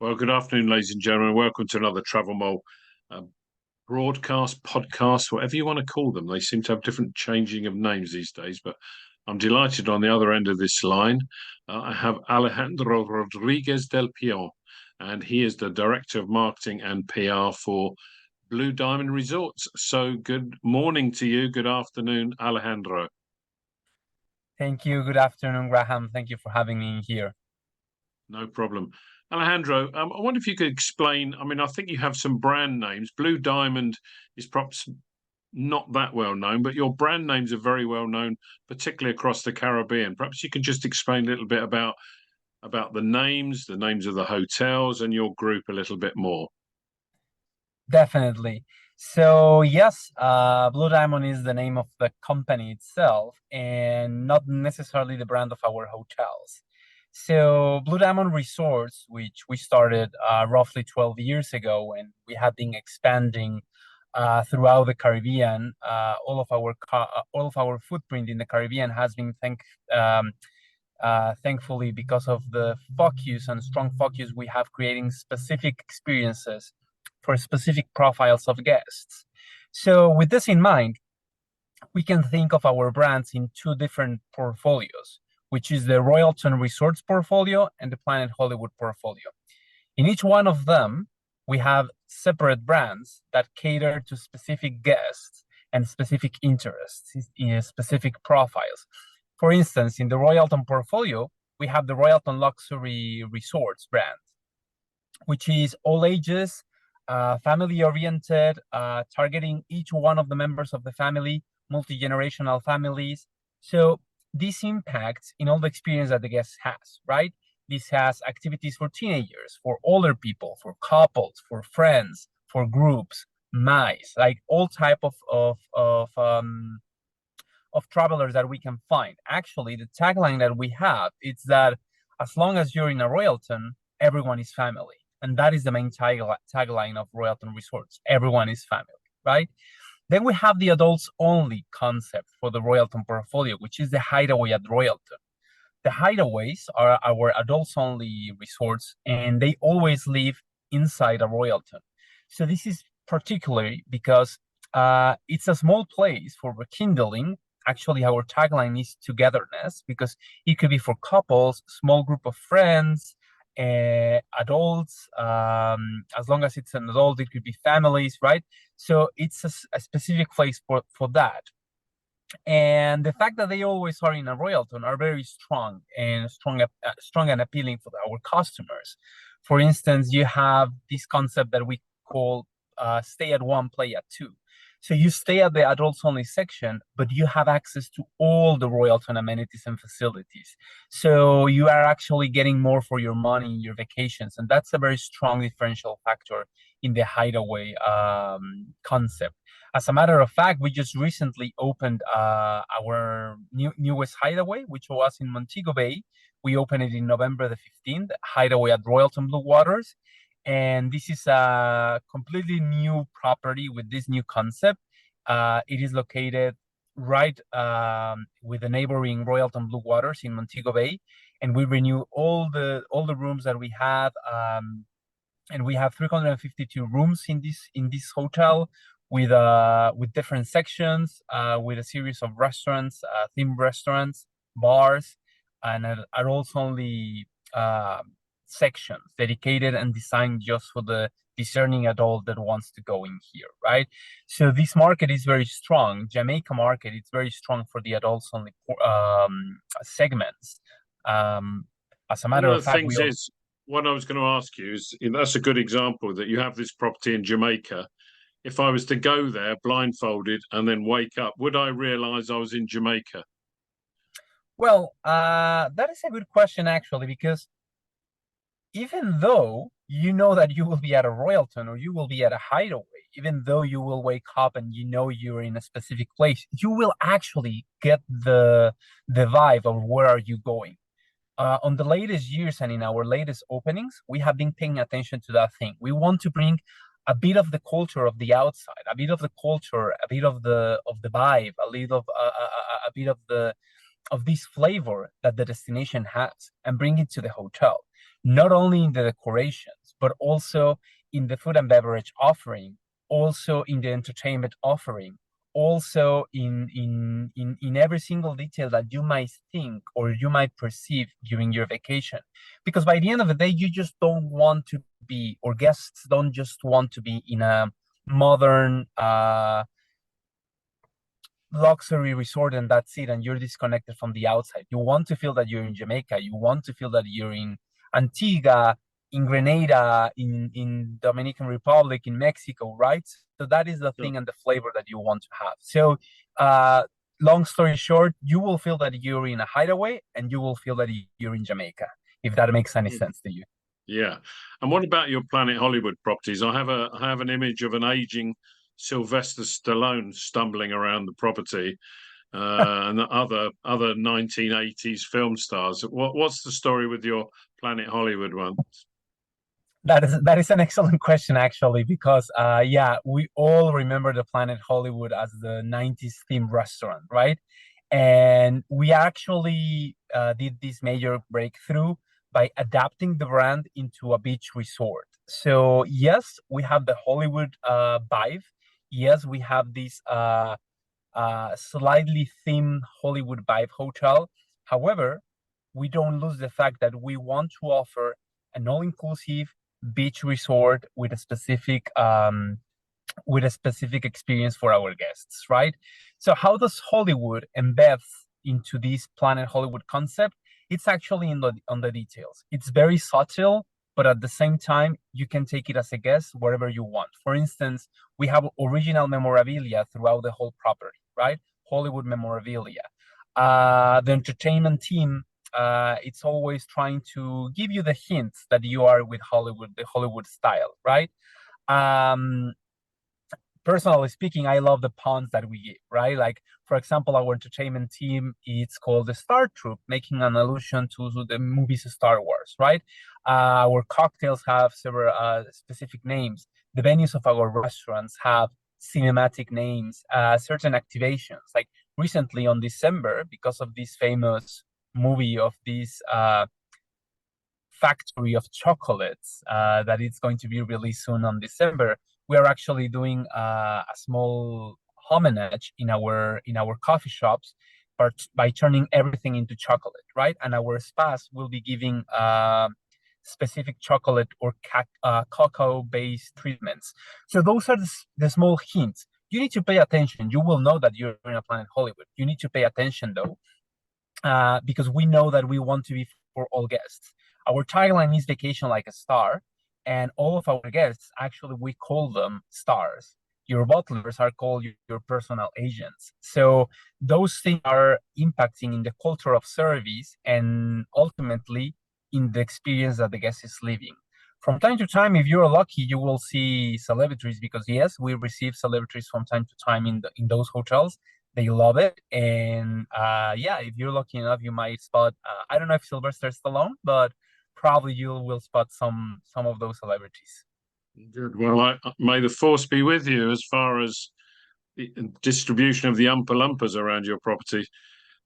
Well, good afternoon, ladies and gentlemen. Welcome to another Travel Mole broadcast, podcast, whatever you want to call them. They seem to have different changing of names these days, but I'm delighted on the other end of this line. I have Alejandro Rodriguez del Peon, and he is the Director of Marketing and PR for Blue Diamond Resorts. So good morning to you. Good afternoon, Alejandro. Thank you. Good afternoon, Graham. Thank you for having me here. No problem. Alejandro, I wonder if you could explain. I mean, I think you have some brand names. Blue Diamond is perhaps not that well known, but your brand names are very well known, particularly across the Caribbean. Perhaps you can just explain a little bit about the names of the hotels, and your group a little bit more. Definitely. So yes, Blue Diamond is the name of the company itself and not necessarily the brand of our hotels. So Blue Diamond Resorts, which we started roughly 12 years ago, and we have been expanding throughout the Caribbean. All of our footprint in the Caribbean has been thankfully because of the focus and strong focus we have creating specific experiences for specific profiles of guests. So with this in mind, we can think of our brands in two different portfolios, which is the Royalton Resorts portfolio and the Planet Hollywood portfolio. In each one of them, we have separate brands that cater to specific guests and specific interests in specific profiles. For instance, in the Royalton portfolio, we have the Royalton Luxury Resorts brand, which is all ages, family-oriented, targeting each one of the members of the family, multi-generational families. So this impacts in all the experience that the guest has, right? This has activities for teenagers, for older people, for couples, for friends, for groups, mice, like all type of travelers that we can find. Actually, the tagline that we have is that as long as you're in a Royalton, everyone is family. And that is the main tagline of Royalton Resorts. Everyone is family, right? Then we have the adults only concept for the Royalton portfolio, which is the Hideaway at Royalton. The Hideaways are our adults only resorts, and they always live inside a Royalton. So this is particularly because it's a small place for rekindling. Actually, our tagline is togetherness, because it could be for couples, small group of friends, adults. As long as it's an adult, it could be families, right? So it's a specific place for that. And the fact that they always are in a Royalton are very strong and appealing for our customers. For instance, you have this concept that we call stay at one, play at two. So you stay at the adults only section, but you have access to all the Royalton amenities and facilities. So you are actually getting more for your money in your vacations. And that's a very strong differential factor in the Hideaway concept. As a matter of fact, we just recently opened our newest Hideaway, which was in Montego Bay. We opened it in November the 15th, Hideaway at Royalton Blue Waters. And this is a completely new property with this new concept. It is located right with the neighboring Royalton Blue Waters in Montego Bay, and we renew all the rooms that we have, and we have 352 rooms in this hotel with different sections, with a series of restaurants, themed restaurants, bars, and adults only sections dedicated and designed just for the discerning adult that wants to go in here, right? So this market is very strong. Jamaica market, it's very strong for the adults only segments. As a matter of fact, what I was going to ask you is, that's a good example that you have this property in Jamaica. If I was to go there blindfolded and then wake up, would I realize I was in Jamaica? Well, that is a good question, actually, because even though you know that you will be at a Royalton or you will be at a Hideaway, even though you will wake up and you know you're in a specific place, you will actually get the vibe of where are you going. On the latest years and in our latest openings, we have been paying attention to that thing. We want to bring a bit of the culture of the outside, a bit of the culture, a bit of the vibe, a bit of this flavor that the destination has, and bring it to the hotel. not only in the decorations, but also in the food and beverage offering, also in the entertainment offering, also in every single detail that you might think or you might perceive during your vacation. Because by the end of the day, you just don't want to be, or guests don't just want to be in a modern luxury resort and that's it, and you're disconnected from the outside. You want to feel that you're in Jamaica. You want to feel that you're in Antigua, in Grenada, in Dominican Republic, in Mexico, right? So that is the thing and the flavor that you want to have. So long story short, you will feel that you're in a hideaway and you will feel that you're in Jamaica, if that makes any sense to you. Yeah. And what about your Planet Hollywood properties? I have an image of an aging Sylvester Stallone stumbling around the property, and other 1980s film stars. What's the story with your Planet Hollywood one? That is an excellent question, actually, because yeah, we all remember the Planet Hollywood as the 90s themed restaurant, right? And we actually did this major breakthrough by adapting the brand into a beach resort. So yes, we have the Hollywood vibe. Yes, we have this slightly themed Hollywood vibe hotel. However, we don't lose the fact that we want to offer an all-inclusive beach resort with a specific experience for our guests, right? So how does Hollywood embed into this Planet Hollywood concept? It's actually on the details. It's very subtle, but at the same time, you can take it as a guest wherever you want. For instance, we have original memorabilia throughout the whole property, right? Hollywood memorabilia. The entertainment team, it's always trying to give you the hints that you are with Hollywood, the Hollywood style, right? Um, Personally speaking, I love the puns that we give, right? Like, for example, our entertainment team, it's called the Star Troop, making an allusion to the movies Star Wars, right? Our cocktails have several specific names. The venues of our restaurants have cinematic names, certain activations. Like recently on December, because of this famous movie of this factory of chocolates that it's going to be released soon on December, we are actually doing a small homage in our coffee shops, but by turning everything into chocolate, right? And our spas will be giving specific chocolate or cocoa-based treatments. So those are the small hints. You need to pay attention. You will know that you're in a Planet Hollywood. You need to pay attention though, because we know that we want to be for all guests. Our tagline is vacation like a star, and all of our guests, actually, we call them stars. Your butlers are called your personal agents. So those things are impacting in the culture of service and ultimately in the experience that the guest is living. From time to time, if you're lucky, you will see celebrities because yes, we receive celebrities from time to time in those hotels. They love it, and yeah, if you're lucky enough, you might spot. I don't know if Sylvester Stallone, but probably you will spot some of those celebrities. Good. Well, may the force be with you as far as the distribution of the Oompa Loompas around your property.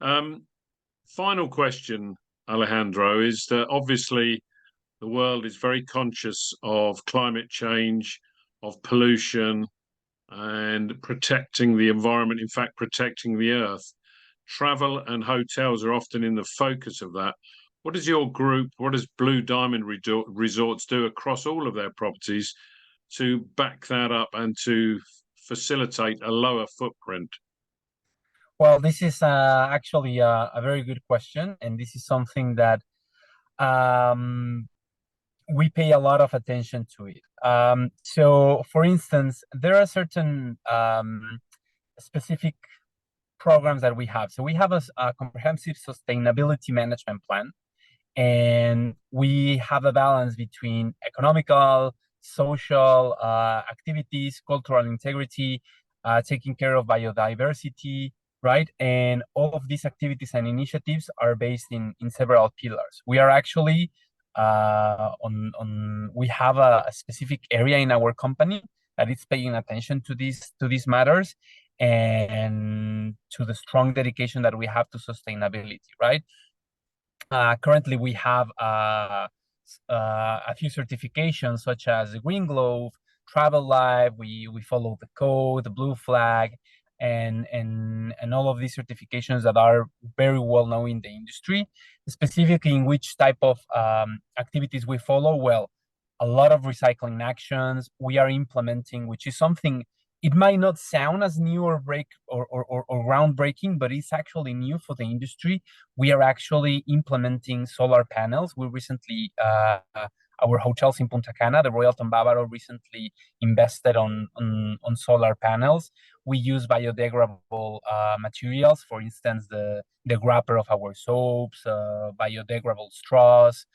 Um, Final question, Alejandro, is that obviously the world is very conscious of climate change, of pollution, and protecting the environment, in fact, protecting the earth. Travel and hotels are often in the focus of that. What does your group, what does Blue Diamond Resorts do across all of their properties to back that up and to facilitate a lower footprint? Well, this is actually a very good question, and this is something that um, we pay a lot of attention to it. So, for instance, there are certain specific programs that we have. So we have a comprehensive sustainability management plan, and we have a balance between economical, social activities, cultural integrity, taking care of biodiversity, right? And all of these activities and initiatives are based in several pillars. We are actually we have a specific area in our company that is paying attention to these matters and to the strong dedication that we have to sustainability, right? Currently, we have a few certifications such as the Green Glove, Travel Life. We follow the code, the Blue Flag, and all of these certifications that are very well known in the industry. Specifically, in which type of activities we follow? Well, a lot of recycling actions we are implementing, which is something, it might not sound as new or groundbreaking, but it's actually new for the industry. We are actually implementing solar panels. We recently, our hotels in Punta Cana, the Royalton Bávaro, recently invested on solar panels. We use biodegradable materials, for instance, the wrapper of our soaps, biodegradable straws.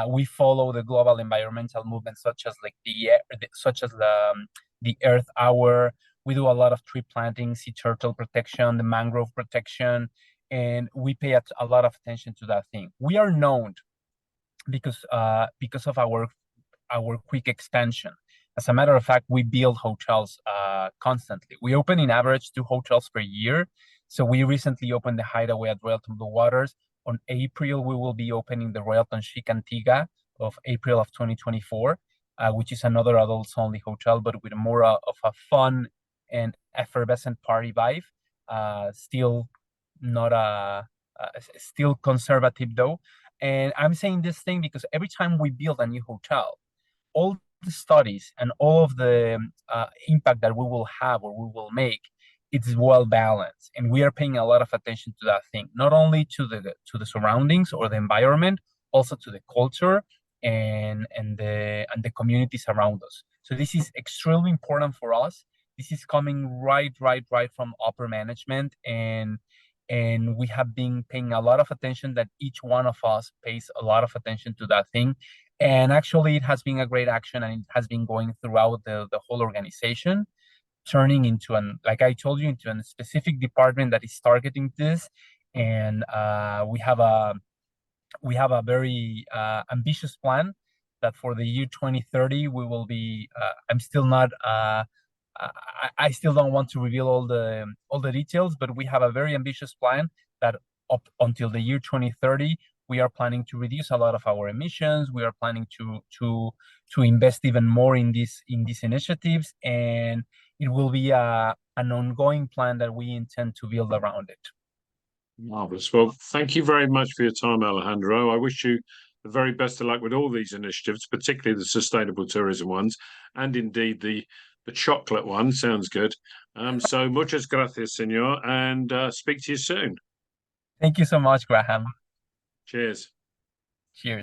We follow the global environmental movement, such as the Earth Hour. We do a lot of tree planting, sea turtle protection, the mangrove protection, and we pay a lot of attention to that thing. We are known because of our quick expansion. As a matter of fact, we build hotels constantly. We open in average 2 hotels per year. So we recently opened the Hideaway at Royalton Blue Waters. On April, we will be opening the Royalton Chic Antigua of April of 2024. Which is another adults-only hotel, but with more of a fun and effervescent party vibe. Still not still conservative though. And I'm saying this thing because every time we build a new hotel, all the studies and all of the impact that we will have or we will make, it's well balanced, and we are paying a lot of attention to that thing, not only to the surroundings or the environment, also to the culture and the communities around us. So this is extremely important for us. This is coming right from upper management, and we have been paying a lot of attention, that each one of us pays a lot of attention to that thing. And actually, it has been a great action, and it has been going throughout the whole organization, turning into like I told you, into a specific department that is targeting this. And we have a very ambitious plan that for the year 2030 we will be. I'm still not. I still don't want to reveal all the details, but we have a very ambitious plan that up until the year 2030 we are planning to reduce a lot of our emissions. We are planning to invest even more in these initiatives, and it will be an ongoing plan that we intend to build around it. Marvelous. Well, thank you very much for your time, Alejandro. I wish you the very best of luck with all these initiatives, particularly the sustainable tourism ones, and indeed the chocolate one. Sounds good. So muchas gracias, senor, and speak to you soon. Thank you so much, Graham. Cheers. Cheers.